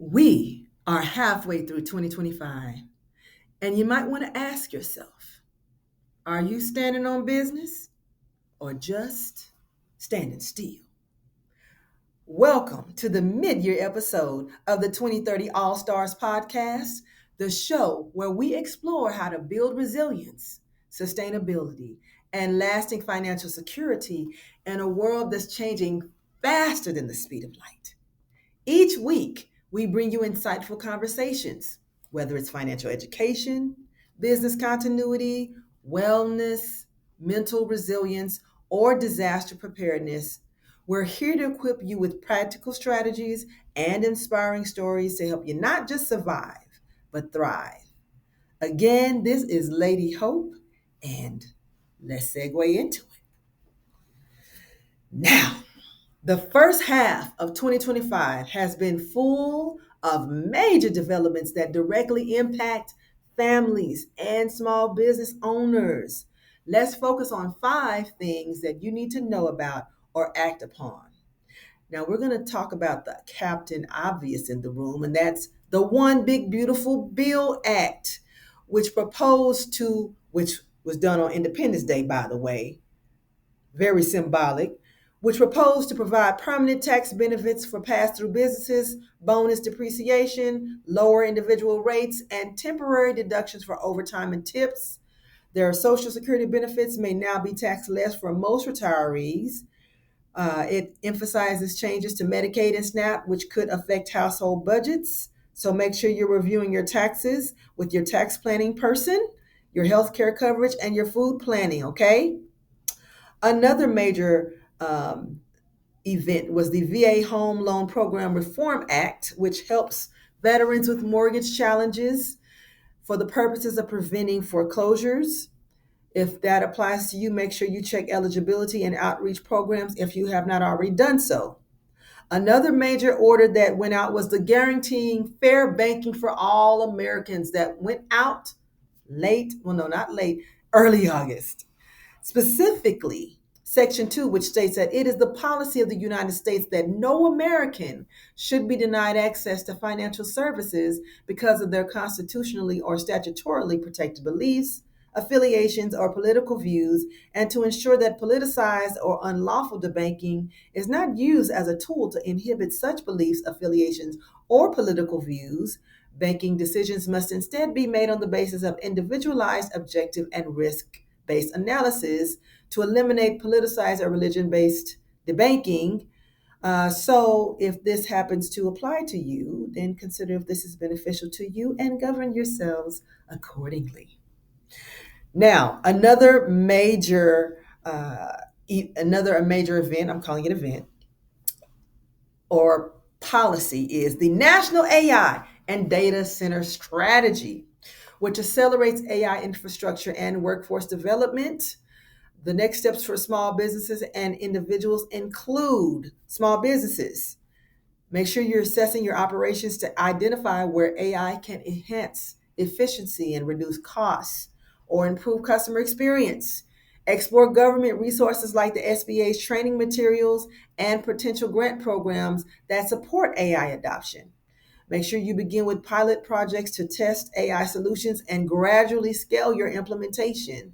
We are halfway through 2025, and you might want to ask yourself, are you standing on business or just standing still? Welcome to the mid year episode of the 2030 All Stars podcast, the show where we explore how to build resilience, sustainability, and lasting financial security in a world that's changing faster than the speed of light. Each week, we bring you insightful conversations, whether it's financial education, business continuity, wellness, mental resilience, or disaster preparedness. We're here to equip you with practical strategies and inspiring stories to help you not just survive, but thrive. Again, this is Lady Hope, and let's segue into it. Now, the first half of 2025 has been full of major developments that directly impact families and small business owners. Let's focus on five things that you need to know about or act upon. Now, we're going to talk about the Captain Obvious in the room, and that's the One Big Beautiful Bill Act, which was done on Independence Day, by the way, very symbolic, which proposed to provide permanent tax benefits for pass through businesses, bonus depreciation, lower individual rates, and temporary deductions for overtime and tips. Their Social Security benefits may now be taxed less for most retirees. It emphasizes changes to Medicaid and SNAP, which could affect household budgets. So make sure you're reviewing your taxes with your tax planning person, your health care coverage, and your food planning, okay? Another major event was the VA Home Loan Program Reform Act, which helps veterans with mortgage challenges for the purposes of preventing foreclosures. If that applies to you, make sure you check eligibility and outreach programs if you have not already done so. Another major order that went out was the Guaranteeing Fair Banking for All Americans that went out not late, early August. Specifically, Section 2, which states that it is the policy of the United States that no American should be denied access to financial services because of their constitutionally or statutorily protected beliefs, affiliations, or political views, and to ensure that politicized or unlawful debanking is not used as a tool to inhibit such beliefs, affiliations, or political views. Banking decisions must instead be made on the basis of individualized, objective, and risk-based analysis to eliminate politicized or religion-based debanking. So if this happens to apply to you, then consider if this is beneficial to you and govern yourselves accordingly. Now, another major event, I'm calling it event, or policy is the National AI and Data Center Strategy, which accelerates AI infrastructure and workforce development. The next steps for small businesses and individuals include small businesses. Make sure you're assessing your operations to identify where AI can enhance efficiency and reduce costs or improve customer experience. Explore government resources like the SBA's training materials and potential grant programs that support AI adoption. Make sure you begin with pilot projects to test AI solutions and gradually scale your implementation.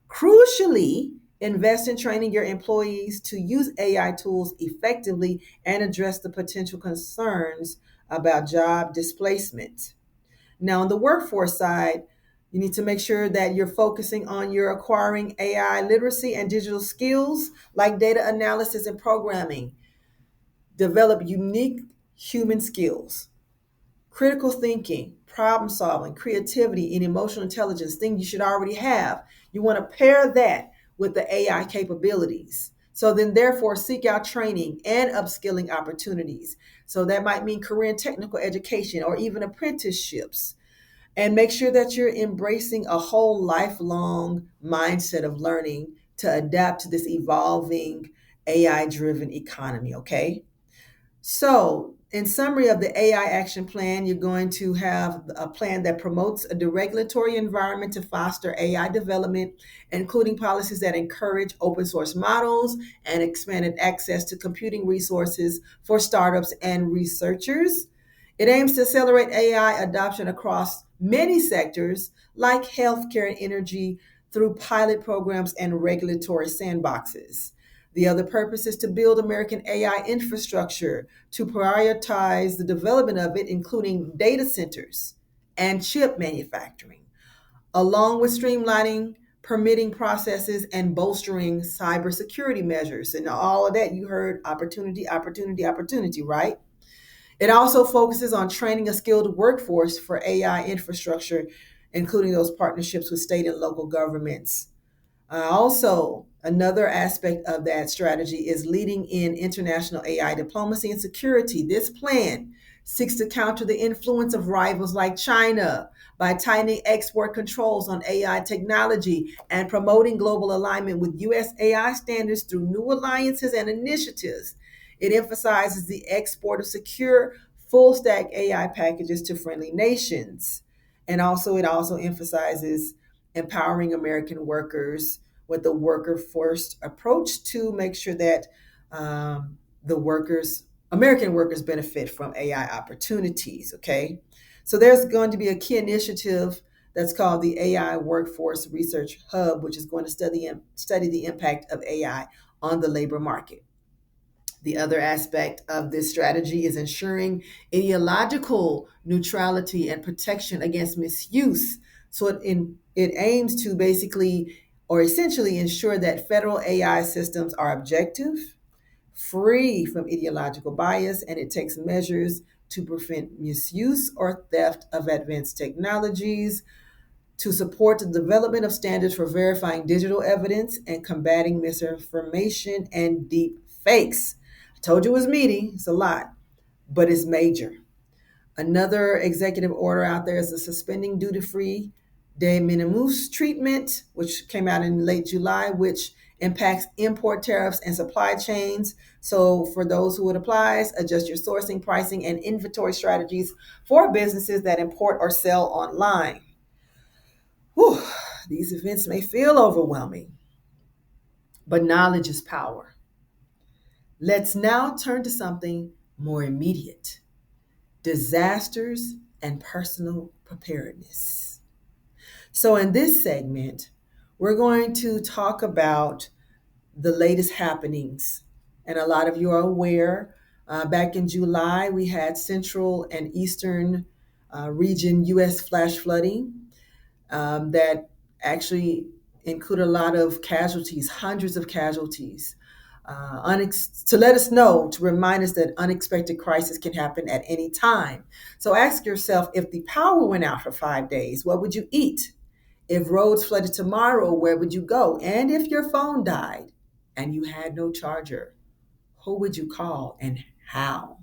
Crucially, invest in training your employees to use AI tools effectively and address the potential concerns about job displacement. Now, on the workforce side, you need to make sure that you're focusing on your acquiring AI literacy and digital skills like data analysis and programming. Develop unique human skills, critical thinking, problem solving, creativity, and emotional intelligence, things you should already have. You want to pair that with the AI capabilities. So then, therefore, seek out training and upskilling opportunities. So that might mean career and technical education or even apprenticeships. And make sure that you're embracing a whole lifelong mindset of learning to adapt to this evolving AI driven economy, okay? So, in summary of the AI action plan, you're going to have a plan that promotes a deregulatory environment to foster AI development, including policies that encourage open source models and expanded access to computing resources for startups and researchers. It aims to accelerate AI adoption across many sectors like healthcare and energy through pilot programs and regulatory sandboxes. The other purpose is to build American AI infrastructure to prioritize the development of it, including data centers and chip manufacturing, along with streamlining permitting processes and bolstering cybersecurity measures. And all of that, you heard opportunity, opportunity, opportunity, right? It also focuses on training a skilled workforce for AI infrastructure, including those partnerships with state and local governments. Also, another aspect of that strategy is leading in international AI diplomacy and security. This plan seeks to counter the influence of rivals like China by tightening export controls on AI technology and promoting global alignment with U.S. AI standards through new alliances and initiatives. It emphasizes the export of secure, full stack AI packages to friendly nations. And also, it also emphasizes empowering American workers with a worker first approach to make sure that the workers, American workers, benefit from AI opportunities. Okay. So there's going to be a key initiative that's called the AI Workforce Research Hub, which is going to study the impact of AI on the labor market. The other aspect of this strategy is ensuring ideological neutrality and protection against misuse. So it aims to basically or essentially ensure that federal AI systems are objective, free from ideological bias, and it takes measures to prevent misuse or theft of advanced technologies, to support the development of standards for verifying digital evidence and combating misinformation and deep fakes. I told you it was meaty, it's a lot, but it's major. Another executive order out there is the suspending duty free de minimis treatment, which came out in late July, which impacts import tariffs and supply chains. So, for those who it applies, adjust your sourcing, pricing, and inventory strategies for businesses that import or sell online. Whew, these events may feel overwhelming, but knowledge is power. Let's now turn to something more immediate: disasters and personal preparedness. So, in this segment, we're going to talk about the latest happenings. And a lot of you are aware, back in July, we had central and eastern region US flash flooding that actually include a lot of casualties, hundreds of casualties, to let us know, to remind us that unexpected crisis can happen at any time. So ask yourself, if the power went out for 5 days, what would you eat? If roads flooded tomorrow, where would you go? And if your phone died and you had no charger, who would you call and how?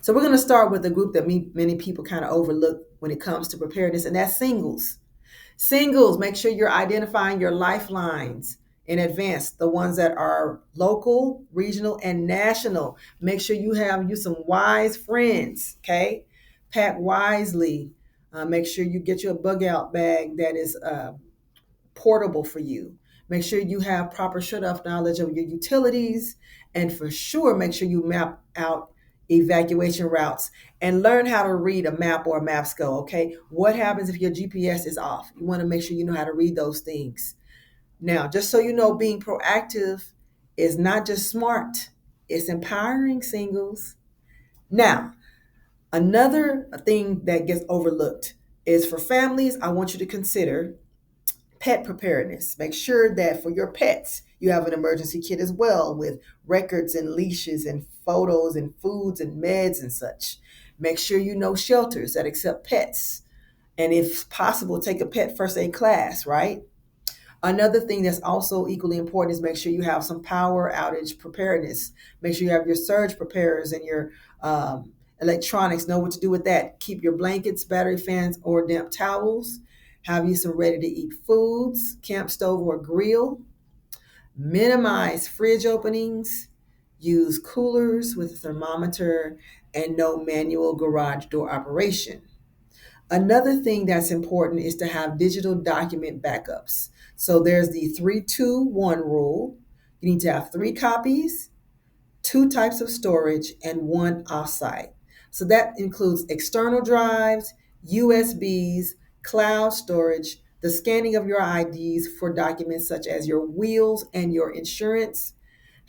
So we're going to start with a group that many people kind of overlook when it comes to preparedness, and that's singles. Singles, make sure you're identifying your lifelines in advance, the ones that are local, regional, and national. Make sure you have you some wise friends, okay? Pack wisely. Make sure you get you a bug out bag that is portable for you. Make sure you have proper shut off knowledge of your utilities. And for sure, make sure you map out evacuation routes and learn how to read a map or a map sco. Okay. What happens if your GPS is off? You want to make sure you know how to read those things. Now, just so you know, being proactive is not just smart, it's empowering, singles. Now, another thing that gets overlooked is for families, I want you to consider pet preparedness. Make sure that for your pets, you have an emergency kit as well with records and leashes and photos and foods and meds and such. Make sure you know shelters that accept pets. And if possible, take a pet first aid class, right? Another thing that's also equally important is make sure you have some power outage preparedness. Make sure you have your surge preparers and your electronics, know what to do with that. Keep your blankets, battery fans, or damp towels. Have you some ready to eat foods, camp stove or grill. Minimize fridge openings. Use coolers with a thermometer and no manual garage door operation. Another thing that's important is to have digital document backups. So there's the 3-2-1 rule. You need to have 3 copies, 2 types of storage, and 1 offsite. So that includes external drives, USBs, cloud storage, the scanning of your IDs for documents such as your wills and your insurance.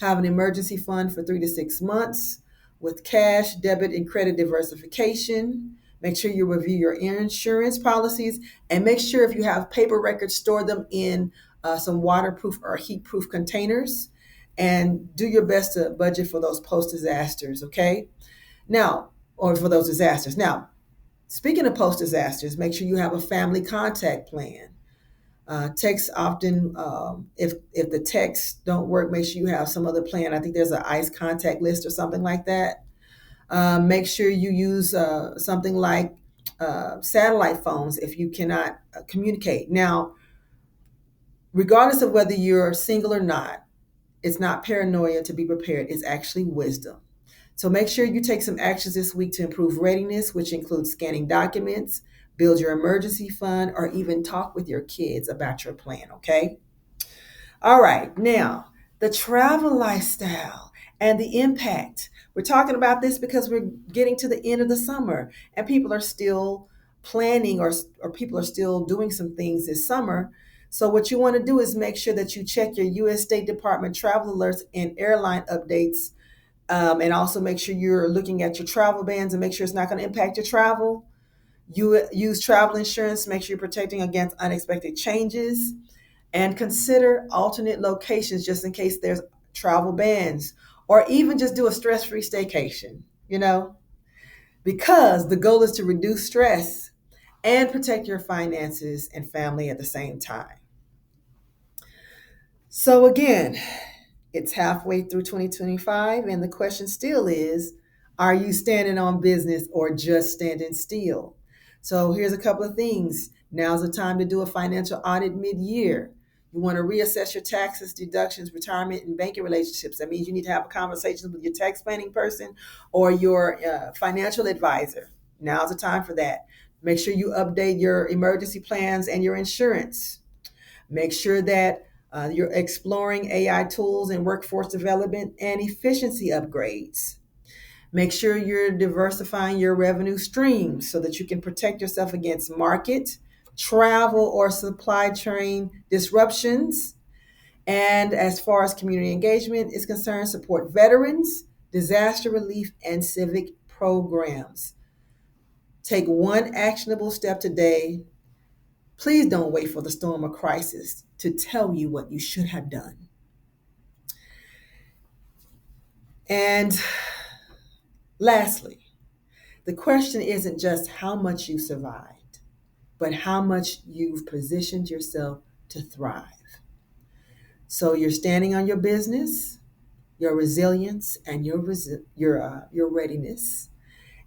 Have an emergency fund for 3 to 6 months with cash, debit, and credit diversification. Make sure you review your insurance policies and make sure if you have paper records, store them in some waterproof or heat proof containers and do your best to budget for those post disasters, okay? Now, or for those disasters. Now, speaking of post disasters, make sure you have a family contact plan. Texts often, if the texts don't work, make sure you have some other plan. I think there's an ICE contact list or something like that. Make sure you use something like satellite phones if you cannot communicate. Now, regardless of whether you're single or not, it's not paranoia to be prepared. It's actually wisdom. So make sure you take some actions this week to improve readiness, which includes scanning documents, build your emergency fund, or even talk with your kids about your plan, okay? All right, now the travel lifestyle and the impact. We're talking about this because we're getting to the end of the summer and people are still planning or people are still doing some things this summer. So, what you want to do is make sure that you check your U.S. State Department travel alerts and airline updates, and also make sure you're looking at your travel bans and make sure it's not going to impact your travel. You use travel insurance, make sure you're protecting against unexpected changes and consider alternate locations just in case there's travel bans or even just do a stress-free staycation, because the goal is to reduce stress and protect your finances and family at the same time. So again, it's halfway through 2025 and the question still is, are you standing on business or just standing still? So here's a couple of things. Now's the time to do a financial audit mid-year. You want to reassess your taxes, deductions, retirement, and banking relationships. That means you need to have a conversation with your tax planning person or your financial advisor. Now's the time for that. Make sure you update your emergency plans and your insurance. Make sure that you're exploring AI tools and workforce development and efficiency upgrades. Make sure you're diversifying your revenue streams so that you can protect yourself against market, travel, or supply chain disruptions. And as far as community engagement is concerned, support veterans, disaster relief, and civic programs. Take one actionable step today. Please don't wait for the storm or crisis to tell you what you should have done. And lastly, the question isn't just how much you survived, but how much you've positioned yourself to thrive. So you're standing on your business, your resilience, and your readiness.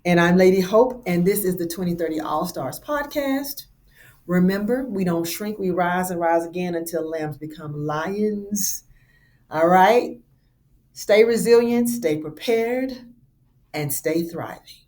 And I'm Lady Hope, and this is the 2030 All Stars podcast. Remember, we don't shrink, we rise and rise again until lambs become lions. All right? Stay resilient, stay prepared, and stay thriving.